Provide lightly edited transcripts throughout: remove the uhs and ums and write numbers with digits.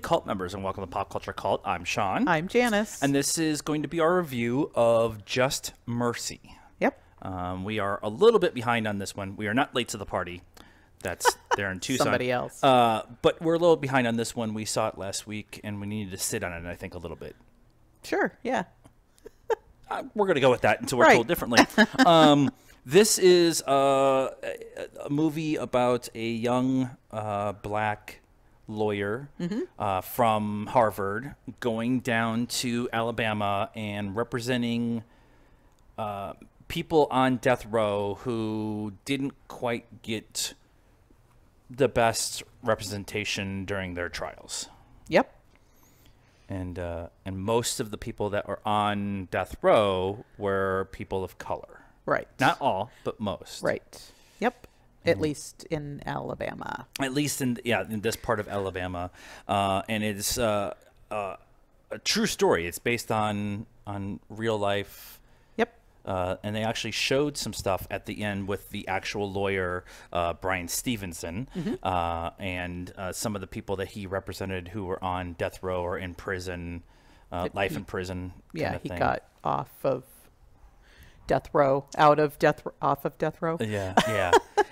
cult members, and welcome to Pop Culture Cult. I'm Sean. I'm Janice. And this is going to be our review of Just Mercy. Yep. We are a little bit behind on this one. We are not late to the party. That's there in Tucson. Somebody else. But we're a little behind on this one. We saw it last week, and we needed to sit on it, I think, a little bit. Sure, yeah. We're going to go with that until we're told differently. This is a movie about a young black lawyer from Harvard going down to Alabama and representing people on death row who didn't quite get the best representation during their trials. Yep. And most of the people that were on death row were people of color. Right. Not all, but most. Right. Yep. At least in Alabama. At least in this part of Alabama, and it's a true story. It's based on real life. Yep. And they actually showed some stuff at the end with the actual lawyer, Brian Stevenson, and some of the people that he represented who were on death row or in prison, life in prison. Yeah, he got off of death row, off of death row. Yeah.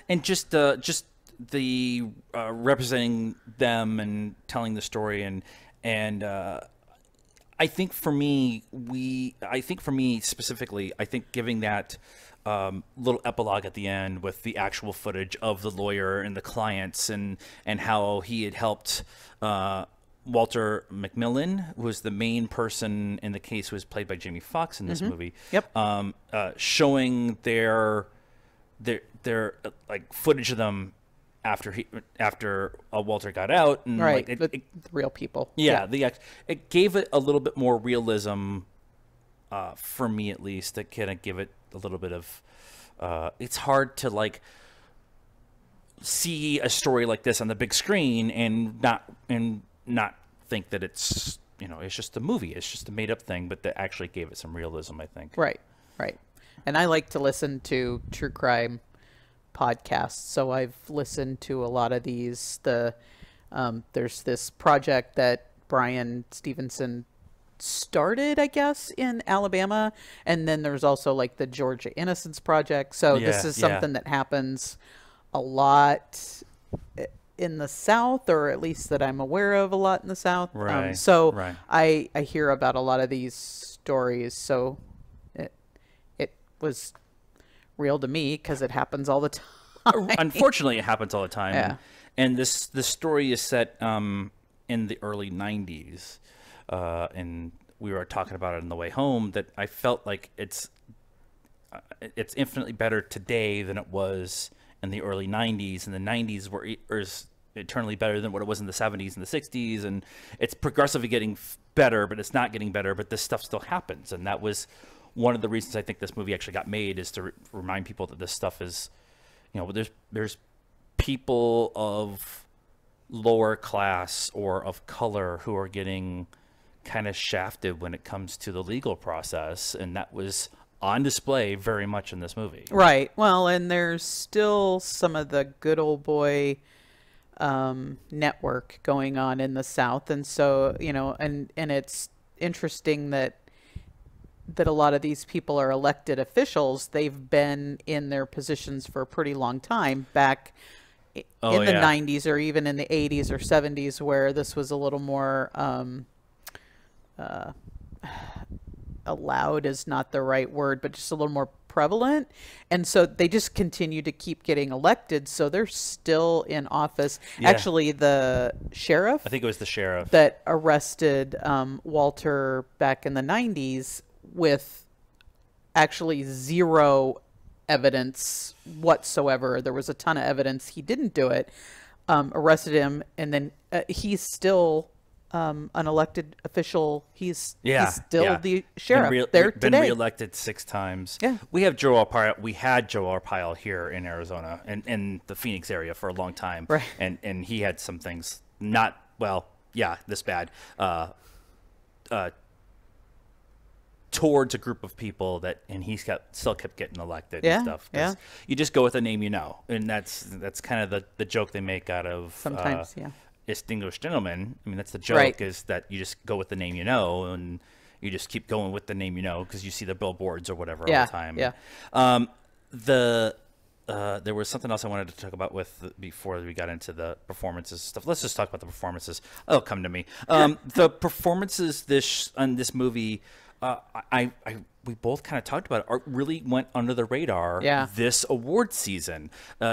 And just the representing them and telling the story and I think for me specifically, I think giving that little epilogue at the end with the actual footage of the lawyer and the clients and how he had helped Walter McMillan, who was the main person in the case, who was played by Jamie Foxx in this movie. Yep. Showing their like footage of them after Walter got out, and right, like the real people. Yeah, it gave it a little bit more realism, for me at least. To kind of give it a little bit of. It's hard to like see a story like this on the big screen and not think that it's it's just a movie. It's just a made up thing, but that actually gave it some realism, I think. Right. And I like to listen to true crime podcasts, so I've listened to a lot of these. There's this project that Brian Stevenson started, I guess, in Alabama, and then there's also like the Georgia Innocence Project. So this is something that happens a lot in the South, or at least that I'm aware of a lot in the South. Right. I hear about a lot of these stories, so it was real to me because it happens all the time. Unfortunately, it happens all the time. Yeah. And this story is set in the early 90s. And we were talking about it on the way home, that I felt like it's infinitely better today than it was in the early 90s. And the 90s were eternally better than what it was in the 70s and the 60s. And it's progressively getting better, but it's not getting better. But this stuff still happens. And that was one of the reasons I think this movie actually got made, is to remind people that this stuff is, there's people of lower class or of color who are getting kind of shafted when it comes to the legal process, and that was on display very much in this movie. Right. Well, and there's still some of the good old boy network going on in the South, and so and it's interesting that a lot of these people are elected officials. They've been in their positions for a pretty long time, back in the 90s or even in the 80s or 70s, where this was a little more allowed is not the right word, but just a little more prevalent. And so they just continue to keep getting elected, so they're still in office. Actually, the sheriff, I think it was the sheriff that arrested Walter back in the 90s with actually zero evidence whatsoever. There was a ton of evidence he didn't do it. Arrested him, and then he's still an elected official. He's still the sheriff there today. Been reelected 6 times. Yeah. We have Joe Arpaio. We had Joe Arpaio here in Arizona and in the Phoenix area for a long time. Right. And he had some things this bad. Towards a group of people and he still kept getting elected and stuff. Yeah. You just go with a name, and that's kind of the joke they make out of sometimes. Distinguished Gentleman. I mean, that's the joke, Right. is that you just go with the name you know, and you just keep going with the name you know because you see the billboards or whatever all Yeah, the time. yeah. The there was something else I wanted to talk about before we got into the performances stuff. Let's just talk about the performances. Oh, come to me. The performances on this movie, we both kind of talked about it, really went under the radar Yeah. this award season.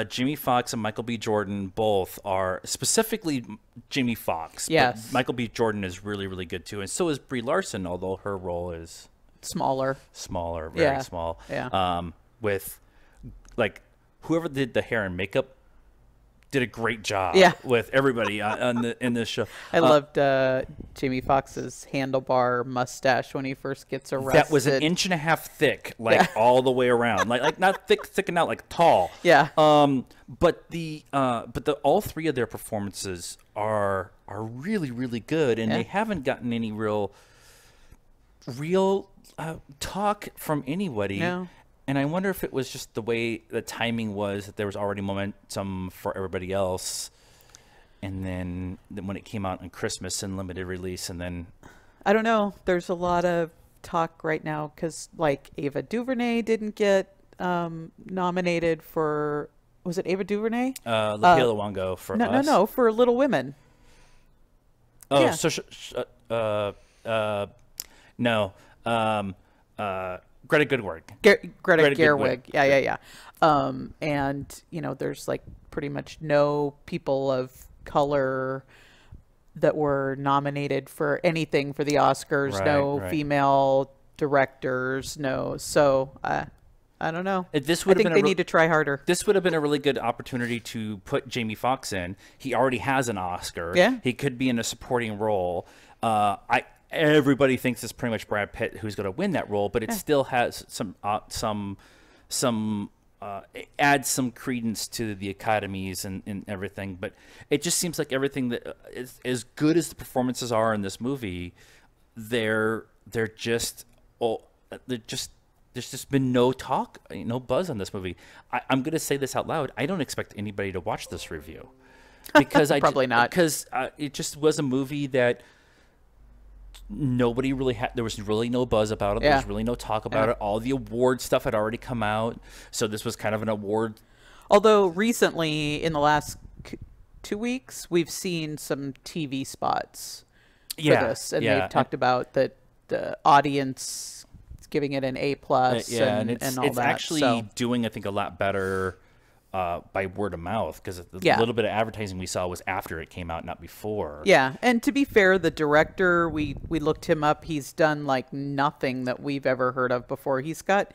Jimmy Fox and Michael B. Jordan both are, specifically Jimmy Fox. Yes. But Michael B. Jordan is really, really good too. And so is Brie Larson, although her role is Smaller. smaller, very Yeah. small. Yeah. With, like, whoever did the hair and makeup did a great job Yeah. with everybody in this show. I loved Jamie Foxx's handlebar mustache when he first gets arrested. That was an inch and a half thick, like all the way around, like not thick, sticking out, like tall. Yeah. But all three of their performances are really, really good, and they haven't gotten any real talk from anybody. No. And I wonder if it was just the way the timing was, that there was already momentum for everybody else. And then when it came out on Christmas in limited release, and then... I don't know. There's a lot of talk right now because, like, Ava DuVernay didn't get nominated for... Was it Ava DuVernay? Lupita Nyong'o for Us. No, for Little Women. Oh, Yeah. No. Greta Gerwig. Greta Gerwig. Gerwig. Yeah. And, there's like pretty much no people of color that were nominated for anything for the Oscars. No Right. female directors. No. So, I don't know. I think they need to try harder. This would have been a really good opportunity to put Jamie Foxx in. He already has an Oscar. Yeah. He could be in a supporting role. Everybody thinks it's pretty much Brad Pitt who's going to win that role, but it still has it adds some credence to the academies and everything. But it just seems like everything that is as good as the performances are in this movie, there's just been no talk, no buzz on this movie. I'm going to say this out loud. I don't expect anybody to watch this review because Probably not. Because it just was a movie that nobody really had. There was really no buzz about it. There was really no talk about it. All the award stuff had already come out, so this was kind of an award. Although recently, in the last 2 weeks, we've seen some TV spots for this, and they've talked about that the audience is giving it an A+, and all that. It's actually doing, I think, a lot better by word of mouth, because the little bit of advertising we saw was after it came out, not before. Yeah, and to be fair, the director, we looked him up. He's done like nothing that we've ever heard of before. He's got,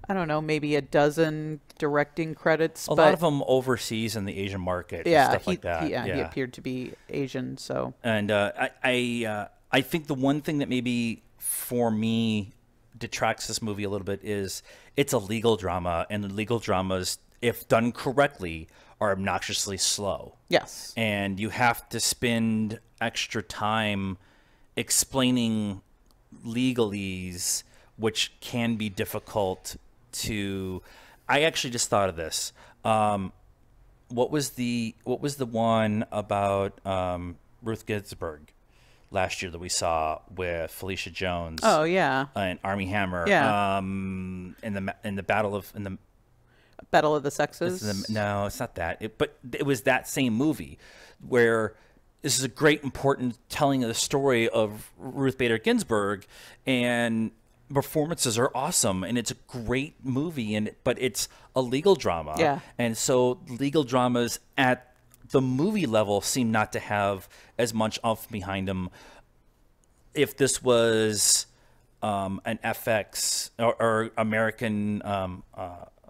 I don't know, maybe a dozen directing credits. A lot of them overseas in the Asian market, and stuff like that. He appeared to be Asian, so. And I think the one thing that maybe for me detracts this movie a little bit is it's a legal drama, and the legal dramas, if done correctly, are obnoxiously slow. Yes. And you have to spend extra time explaining legalese, which can be difficult to... I actually just thought of this. What was the one about Ruth Ginsburg last year that we saw with Felicia Jones? Oh yeah. And Armie Hammer. Yeah. In the Battle of the Sexes. No, it's not that. But it was that same movie where this is a great, important telling of the story of Ruth Bader Ginsburg, and performances are awesome, and it's a great movie, but it's a legal drama. Yeah. And so legal dramas at the movie level seem not to have as much oomph behind them. If this was an FX or American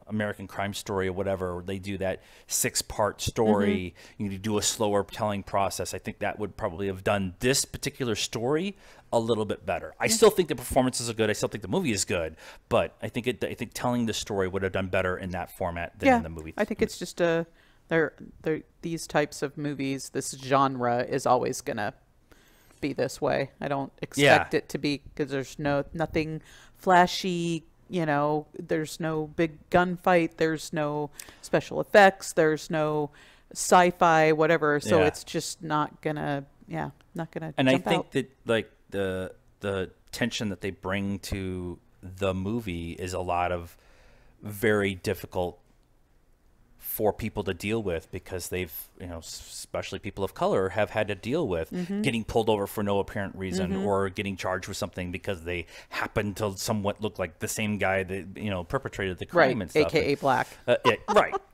American Crime Story or whatever, they do that 6-part story, you need to do a slower telling process, I think that would probably have done this particular story a little bit better. I still think the performances are good. I still think the movie is good, but I think telling the story would have done better in that format than in the movie. I think it's just these types of movies, this genre is always gonna be this way. I don't expect it to be, because there's nothing flashy. There's no big gunfight. There's no special effects. There's no sci-fi, whatever. So Yeah. it's just not gonna, not gonna. And I jump think out. that like the tension that they bring to the movie is a lot of very difficult for people to deal with, because they've, especially people of color, have had to deal with getting pulled over for no apparent reason, or getting charged with something because they happen to somewhat look like the same guy that, perpetrated the crime Right, and stuff. aka black. Yeah,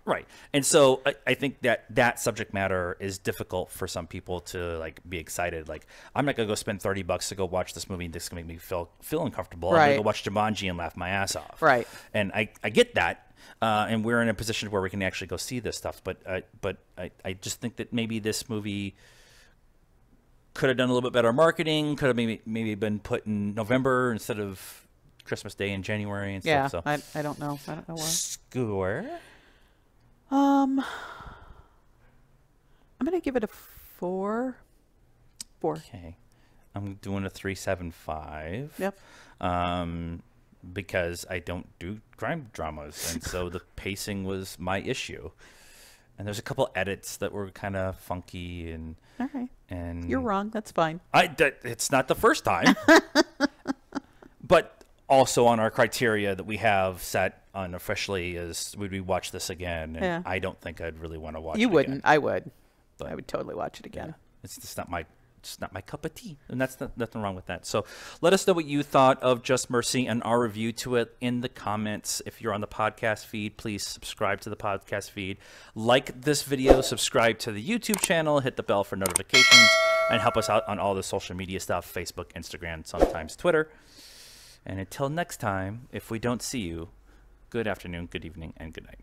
right. And so I think that subject matter is difficult for some people to like be excited. Like, I'm not gonna go spend $30 to go watch this movie. This is gonna make me feel uncomfortable. I'm gonna Right. go watch Jumanji and laugh my ass off. Right. And I get that. And we're in a position where we can actually go see this stuff. But I just think that maybe this movie could have done a little bit better marketing. Could have maybe been put in November instead of Christmas Day in January and Yeah, stuff. So I don't know. I don't know why. Score. I'm gonna give it a 4. 4. Okay, I'm doing a 3.75. Yep. Because I don't do crime dramas, and so the pacing was my issue. And there's a couple edits that were kind of funky, and All right. and You're wrong. That's fine. It's not the first time, but also on our criteria that we have set unofficially is, would we watch this again? And Yeah. I don't think I'd really want to watch. You it wouldn't. Again. I would. But- I would totally watch it again. It's just not my cup of tea, and that's nothing wrong with that. So let us know what you thought of Just Mercy and our review to it in the comments. If you're on the podcast feed, please subscribe to the podcast feed, like this video, subscribe to the YouTube channel, hit the bell for notifications, and help us out on all the social media stuff: Facebook, Instagram, sometimes Twitter. And until next time, if we don't see you, good afternoon, good evening, and good night.